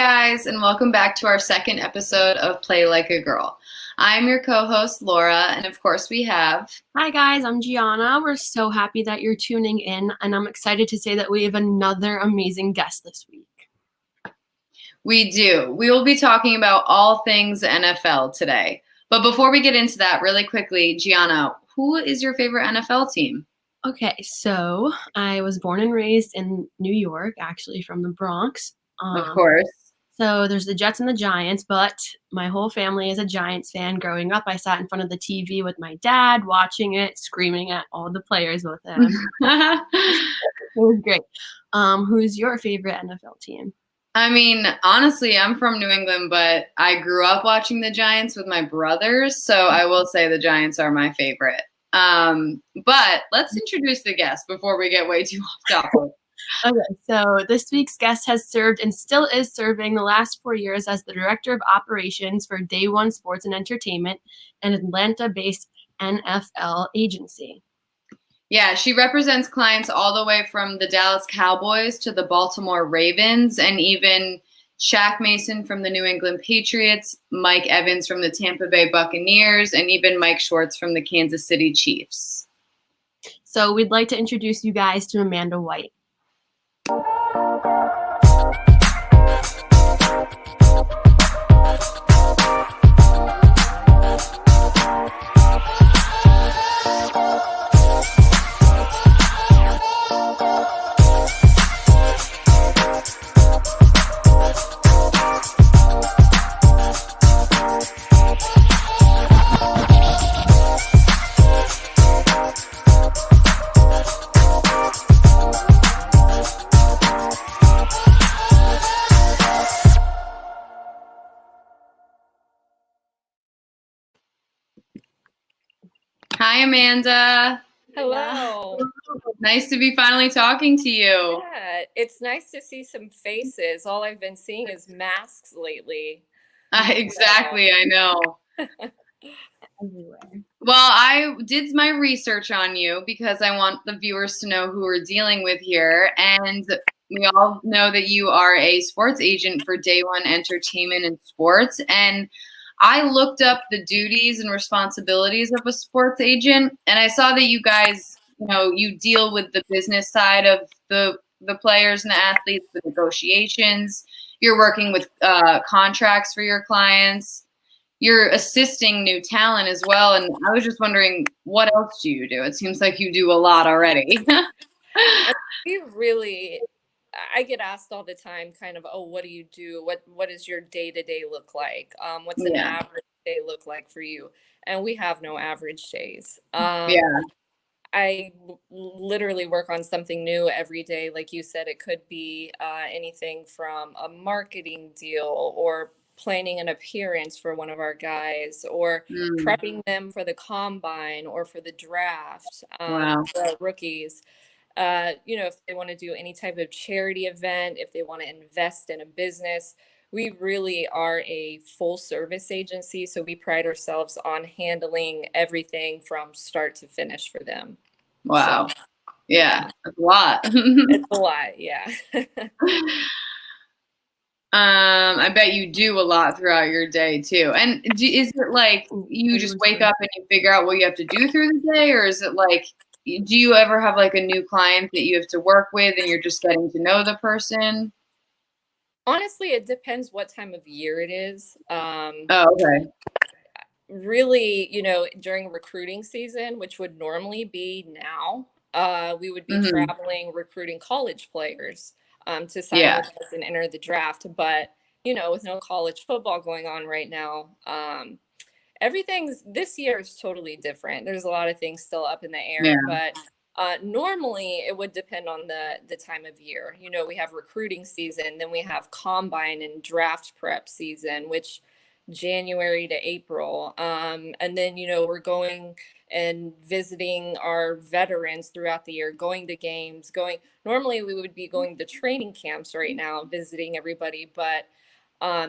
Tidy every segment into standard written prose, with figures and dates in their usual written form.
guys, and welcome back to our second episode of Play Like a Girl. I'm your co-host, Laura, and of course we have... Hi guys, I'm Gianna. We're so happy that you're tuning in, and I'm excited to say that we have another amazing guest this week. We do. We will be talking about all things NFL today. But before we get into that, really quickly, Gianna, who is your favorite NFL team? Okay, so I was born and raised in New York, actually from the Bronx. Of course. So there's the Jets and the Giants, but my whole family is a Giants fan. Growing up, I sat in front of the TV with my dad, watching it, screaming at all the players with him. It was great. Who's your favorite NFL team? I mean, honestly, I'm from New England, but I grew up watching the Giants with my brothers, so I will say the Giants are my favorite. But let's introduce the guest before we get way too off topic. Okay, so this week's guest has served and still is serving the last 4 years as the Director of Operations for Day One Sports and Entertainment, an Atlanta-based NFL agency. Yeah, she represents clients all the way from the Dallas Cowboys to the Baltimore Ravens, and even Shaq Mason from the New England Patriots, Mike Evans from the Tampa Bay Buccaneers, and even Mike Schwartz from the Kansas City Chiefs. So we'd like to introduce you guys to Amanda White. Hi, Amanda. Hello. Nice to be finally talking to you. Yeah, it's nice to see some faces. All I've been seeing is masks lately. Exactly, I know. Everywhere. Well, I did my research on you because I want the viewers to know who we're dealing with here. And we all know that you are a sports agent for Day One Entertainment and Sports. And I looked up the duties and responsibilities of a sports agent, and I saw that you guys, you deal with the business side of the players and the athletes, the negotiations. You're working with contracts for your clients. You're assisting new talent as well. And I was just wondering, what else do you do? It seems like you do a lot already. I get asked all the time kind of, oh, what do you do? What does your day-to-day look like? What's an average day look like for you? And we have no average days. I literally work on something new every day. Like you said, it could be anything from a marketing deal or planning an appearance for one of our guys or prepping them for the combine or for the draft for rookies. If they want to do any type of charity event, if they want to invest in a business, we really are a full service agency. So we pride ourselves on handling everything from start to finish for them. Wow. So, yeah, that's a lot. It's a lot. Yeah. I bet you do a lot throughout your day too. And is it like you just wake up and you figure out what you have to do through the day, or is it like, do you ever have like a new client that you have to work with and you're just getting to know the person? Honestly, it depends what time of year it is. Okay. Really, during recruiting season, which would normally be now, we would be traveling, recruiting college players to sign with us and enter the draft. But, with no college football going on right now, this year is totally different. There's a lot of things still up in the air, but normally it would depend on the time of year. We have recruiting season, then we have combine and draft prep season, which January to April. And then, we're going and visiting our veterans throughout the year, going to games, normally we would be going to training camps right now, visiting everybody, but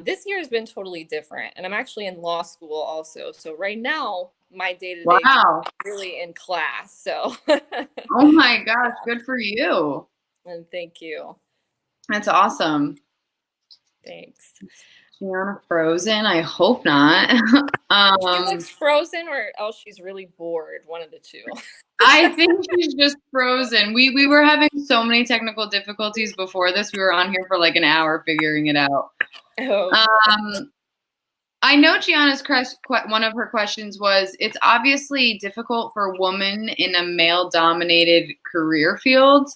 this year has been totally different. And I'm actually in law school also. So right now, my day-to-day is really in class. So oh my gosh, good for you. And thank you. That's awesome. Thanks. Gianna frozen? I hope not. She looks frozen, or else she's really bored. One of the two. I think she's just frozen. We were having so many technical difficulties before this. We were on here for like an hour figuring it out. Oh. I know Gianna's one of her questions was, it's obviously difficult for a woman in a male-dominated career field.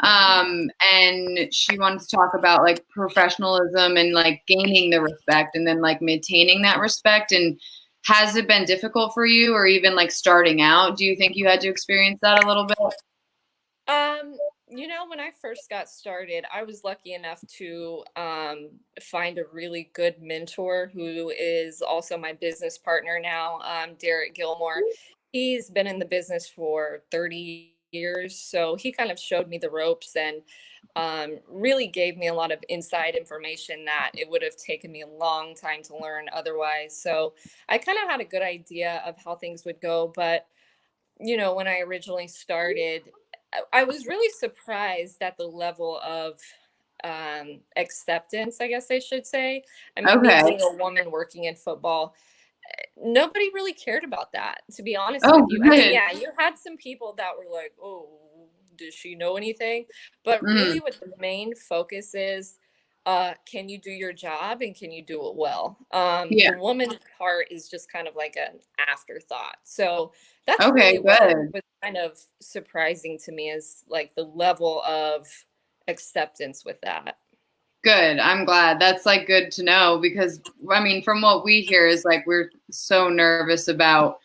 And she wanted to talk about like professionalism and like gaining the respect and then like maintaining that respect. And has it been difficult for you, or even like starting out? Do you think you had to experience that a little bit? You know, when I first got started, I was lucky enough to find a really good mentor who is also my business partner now, Derek Gilmore. He's been in the business for 30 years, so he kind of showed me the ropes and really gave me a lot of inside information that it would have taken me a long time to learn otherwise. So I kind of had a good idea of how things would go, but you know, when I originally started, I was really surprised at the level of acceptance, I guess I should say. I mean, me Okay. being a woman working in football, nobody really cared about that, to be honest Oh, with you. I mean, good. yeah, you had some people that were like, oh, does she know anything? But really, what the main focus is, can you do your job and can you do it well? Yeah. The woman part is just kind of like an afterthought. So that's Okay, really what good. was kind of surprising to me, is like the level of acceptance with that. Good. I'm glad. That's like good to know, because I mean, from what we hear is like we're so nervous about,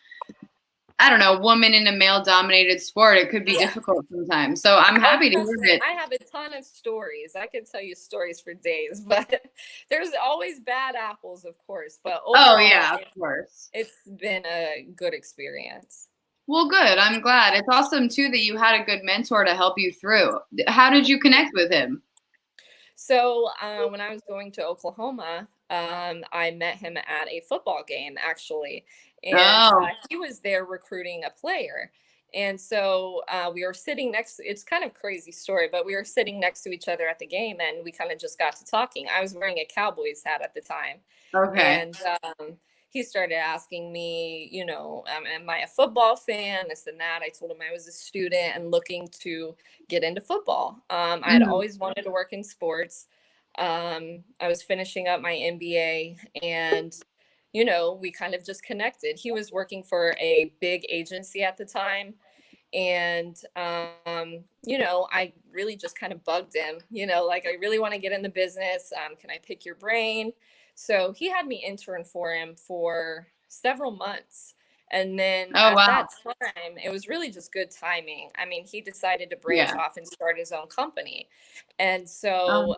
I don't know, woman in a male dominated sport. It could be difficult sometimes. So I'm happy to hear it. I have a ton of stories. I could tell you stories for days, but there's always bad apples, of course. But overall, Oh yeah, of course. It's been a good experience. Well, good. I'm glad. It's awesome too that you had a good mentor to help you through. How did you connect with him? So when I was going to Oklahoma, I met him at a football game, actually, and he was there recruiting a player. And so we were sitting next. It's kind of crazy story, but we were sitting next to each other at the game, and we kind of just got to talking. I was wearing a Cowboys hat at the time, and he started asking me, you know, am I a football fan? This and that. I told him I was a student and looking to get into football. I had always wanted to work in sports. I was finishing up my MBA, and you know, we kind of just connected. He was working for a big agency at the time, and you know, I really just kind of bugged him, you know, like, I really want to get in the business. Can I pick your brain? So he had me intern for him for several months. And then that time, it was really just good timing. I mean, he decided to branch off and start his own company. And so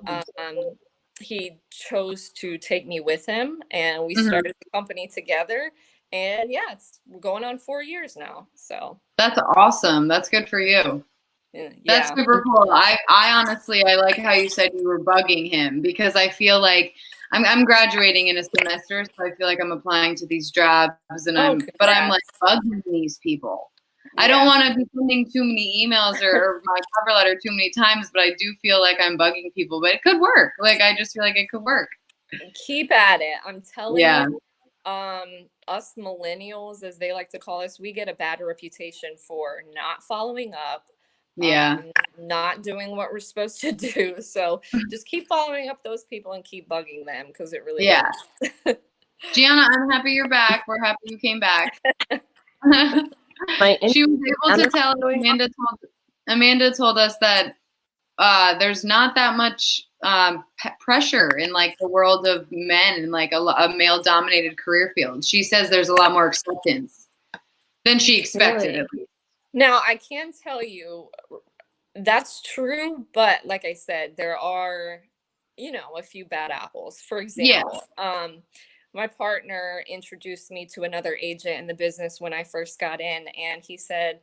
he chose to take me with him, and we started the company together. And yeah, it's going on 4 years now. So that's awesome. That's good for you. That's super cool. I honestly, I like how you said you were bugging him, because I feel like I'm graduating in a semester, so I feel like I'm applying to these jobs, and I'm like bugging these people. I don't want to be sending too many emails or my cover letter too many times, but I do feel like I'm bugging people. But it could work. Like, I just feel like it could work. Keep at it. I'm telling you. Us millennials, as they like to call us, we get a bad reputation for not following up. Not doing what we're supposed to do. So just keep following up those people and keep bugging them, because it really works. Gianna, I'm happy you're back. We're happy you came back. She was able to tell. Amanda told us that there's not that much pressure in like the world of men in like a male dominated career field. She says there's a lot more acceptance than she expected. At least. Now, I can tell you that's true, but like I said, there are, you know, a few bad apples. For example, my partner introduced me to another agent in the business when I first got in, and he said,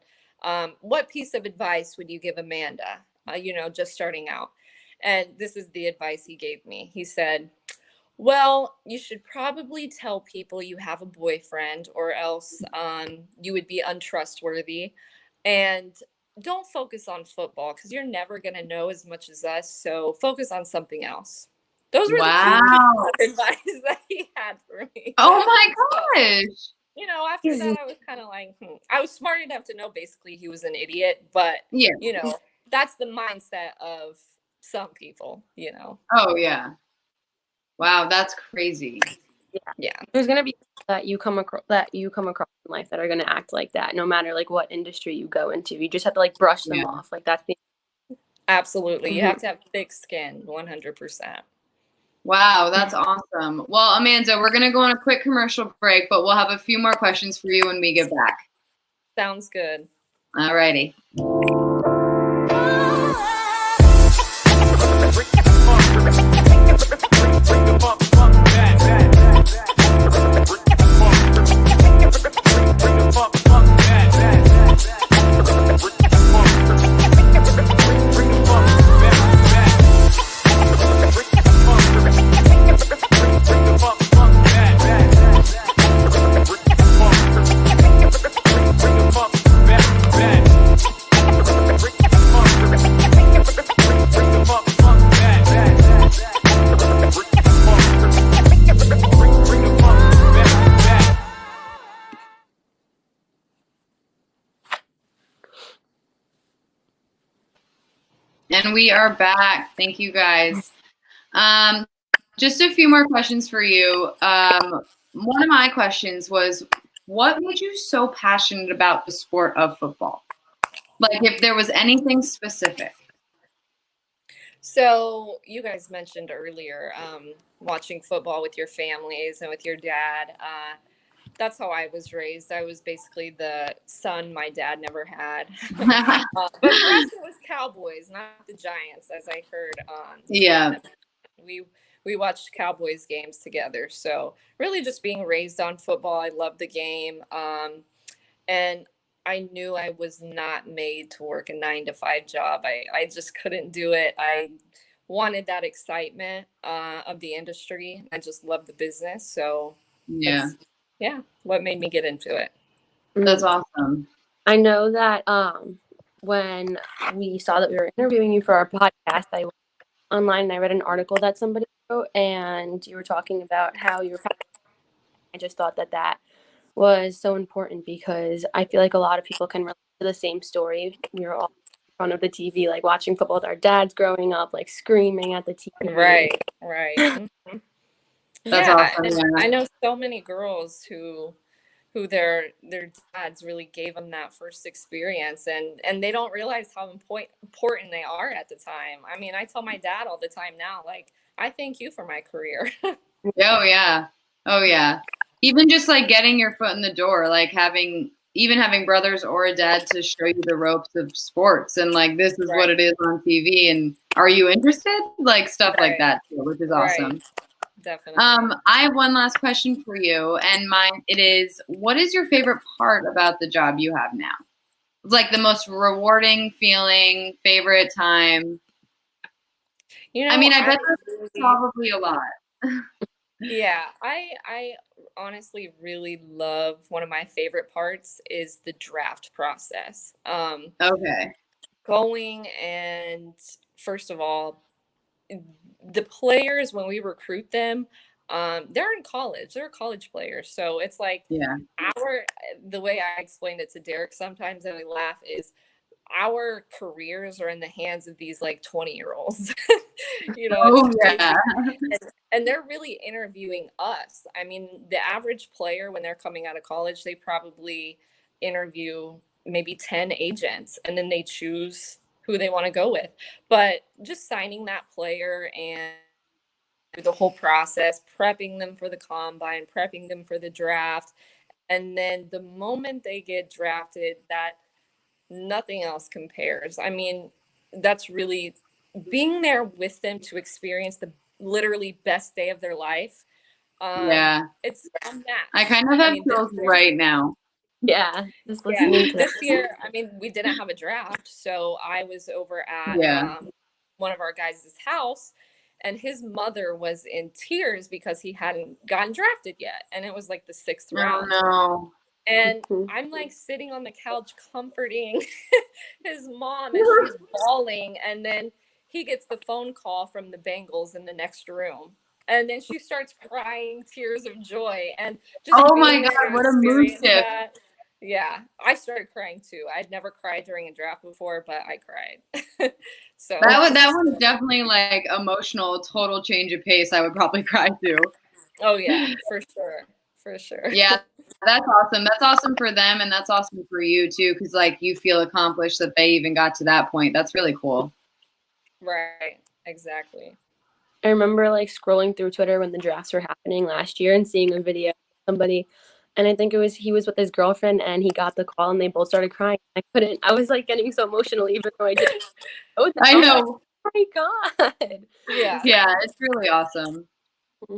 what piece of advice would you give Amanda, you know, just starting out? And this is the advice he gave me. He said, well, you should probably tell people you have a boyfriend, or else you would be untrustworthy. And don't focus on football, because you're never going to know as much as us. So focus on something else. Those were the two pieces of advice that he had for me. Oh my gosh. So, after that, I was kind of like, I was smart enough to know basically he was an idiot, but, that's the mindset of some people, Oh, yeah. Wow, that's crazy. Yeah. There's going to be people that you come across in life that are going to act like that, no matter like what industry you go into. You just have to like brush them off. Like that's the Absolutely. You have to have thick skin, 100%. Wow, that's awesome. Well, Amanda, we're going to go on a quick commercial break, but we'll have a few more questions for you when we get back. Sounds good. All righty. And we are back. Thank you, guys. Just a few more questions for you. One of my questions was, what made you so passionate about the sport of football? Like, if there was anything specific. So you guys mentioned earlier watching football with your families and with your dad. That's how I was raised. I was basically the son my dad never had. But for us, it was Cowboys, not the Giants, as I heard on. Yeah. We watched Cowboys games together. So really just being raised on football. I love the game. And I knew I was not made to work a 9-to-5 job. I just couldn't do it. I wanted that excitement of the industry. I just love the business. So what made me get into it. That's awesome. I know that when we saw that we were interviewing you for our podcast, I went online and I read an article that somebody wrote, and you were talking about how you were I just thought that was so important because I feel like a lot of people can relate to the same story. We were all in front of the TV, like watching football with our dads growing up, like screaming at the TV. Right. Mm-hmm. That's awesome. Yeah. I know so many girls who their dads really gave them that first experience, and they don't realize how important they are at the time. I mean, I tell my dad all the time now, like, I thank you for my career. Oh yeah. Even just like getting your foot in the door, like having brothers or a dad to show you the ropes of sports and like, this is what it is on TV. And are you interested? Like stuff like that too, which is awesome. Right. Definitely. I have one last question for you, and it is, what is your favorite part about the job you have now? It's like the most rewarding feeling, favorite time. I mean, I bet that's probably a lot. Yeah, I honestly really love, one of my favorite parts is the draft process. Okay. Going and, first of all, the players, when we recruit them, they're in college. They're college players. So it's like the way I explained it to Derek sometimes, and we laugh, is our careers are in the hands of these like 20-year-olds. And they're really interviewing us. I mean, the average player, when they're coming out of college, they probably interview maybe 10 agents, and then they choose who they want to go with. But just signing that player and the whole process, prepping them for the combine, prepping them for the draft, and then the moment they get drafted, that nothing else compares. I mean, that's really being there with them to experience the literally best day of their life. It's unmatched. I kind of have chills right now. Yeah. This year, I mean, we didn't have a draft, so I was over at one of our guys' house, and his mother was in tears because he hadn't gotten drafted yet, and it was like the 6th round. Oh no. And I'm like sitting on the couch comforting his mom, and she's bawling, and then he gets the phone call from the Bengals in the next room. And then she starts crying tears of joy. And just oh being my there God, to what a mood experience shift. that. Yeah, I started crying too. I'd never cried during a draft before, but I cried. So That was definitely like emotional, total change of pace. I would probably cry too. oh yeah, for sure. For sure. Yeah, that's awesome. That's awesome for them, and that's awesome for you too, because like you feel accomplished that they even got to that point. That's really cool. Right. Exactly. I remember like scrolling through Twitter when the drafts were happening last year and seeing a video of somebody, and I think he was with his girlfriend and he got the call and they both started crying. I was like getting so emotional even though I didn't know them. I know. Oh my God. Yeah. Yeah, it's really awesome.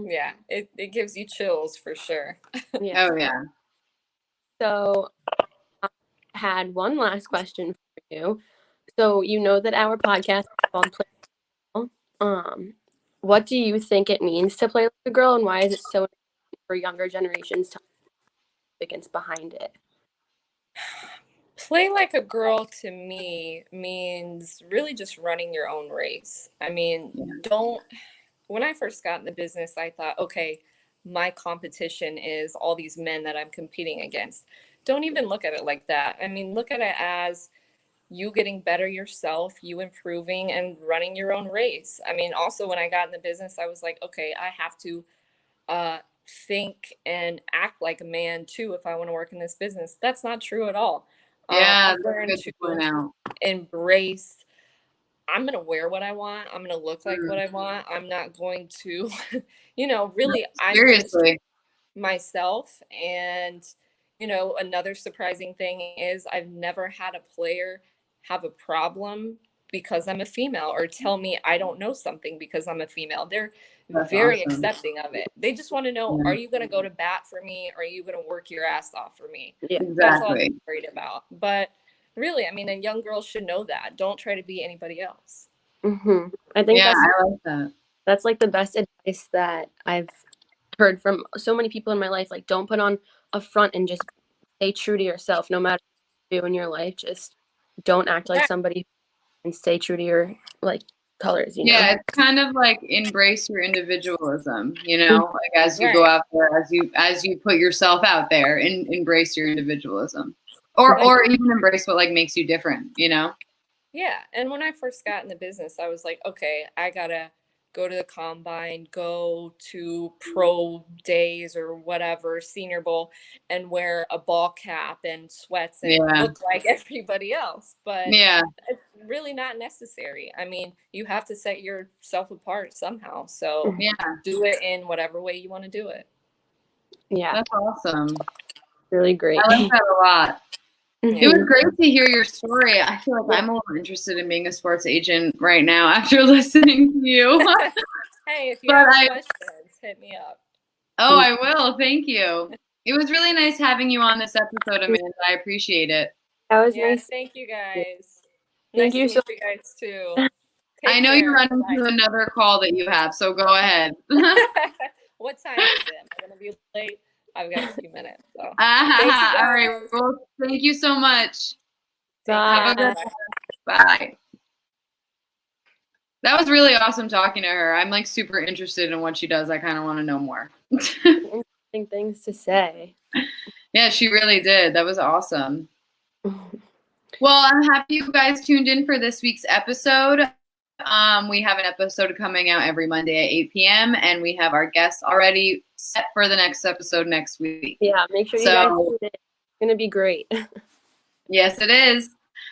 Yeah. It gives you chills for sure. Yeah. Oh yeah. So I had one last question for you. So you know that our podcast is called Play Like a Girl. What do you think it means to play like a girl, and why is it so important for younger generations to significance behind it? Play like a girl to me means really just running your own race. I mean, when I first got in the business, I thought, okay, my competition is all these men that I'm competing against. Don't even look at it like that. I mean, look at it as you getting better yourself, you improving and running your own race. I mean, also when I got in the business, I was like, okay, I have to think and act like a man too if I want to work in this business. That's not true at all. Yeah, I've learned that's good to point out. embrace. I'm going to wear what I want. I'm going to look like what I want. I'm not going to, really, I'm Seriously. myself. And, another surprising thing is I've never had a player have a problem because I'm a female or tell me I don't know something because I'm a female. They're That's very awesome. accepting of it. They just want to know, are you going to go to bat for me? Or are you going to work your ass off for me? Yeah, That's all Exactly. I'm worried about. But really, I mean, a young girl should know that. Don't try to be anybody else. I think I like that. That's like the best advice that I've heard from so many people in my life. Like, don't put on a front and just stay true to yourself, no matter what you do in your life. Just don't act like somebody and stay true to your like colors. Yeah, it's kind of like embrace your individualism. Like as you go out there, as you put yourself out there, and embrace your individualism, or even embrace what like makes you different. Yeah. And when I first got in the business, I was like, okay, I gotta go to the combine, go to pro days or whatever, Senior Bowl, and wear a ball cap and sweats and look like everybody else. But it's really not necessary. I mean, you have to set yourself apart somehow. So do it in whatever way you want to do it. Yeah. That's awesome. Really great. I like that a lot. It was great to hear your story. I feel like I'm a little interested in being a sports agent right now after listening to you. Hey, if you have questions, hit me up. Oh, I will. Thank you. It was really nice having you on this episode, Amanda. I appreciate it. That was nice. Thank you, guys. Thank you so much, you guys too. I know you're running to another call that you have, so go ahead. What time is it? Am I going to be late? I've got a few minutes. So. All right. Well, thank you so much. Bye. Have a good Bye. That was really awesome talking to her. I'm like super interested in what she does. I kind of want to know more. Interesting things to say. Yeah, she really did. That was awesome. Well, I'm happy you guys tuned in for this week's episode. We have an episode coming out every Monday at 8 p.m. and we have our guests already set for the next episode next week. Yeah, make sure you guys tune in. It's going to be great. Yes, it is.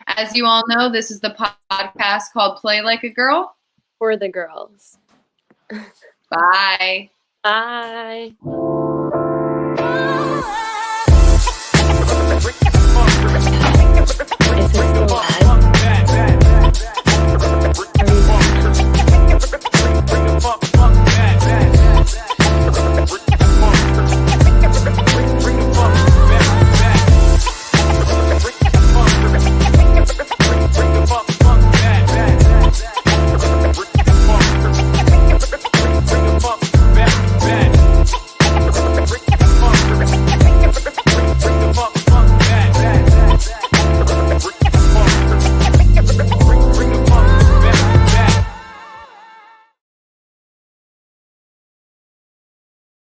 As you all know, this is the podcast called Play Like a Girl. For the girls. Bye. Bye.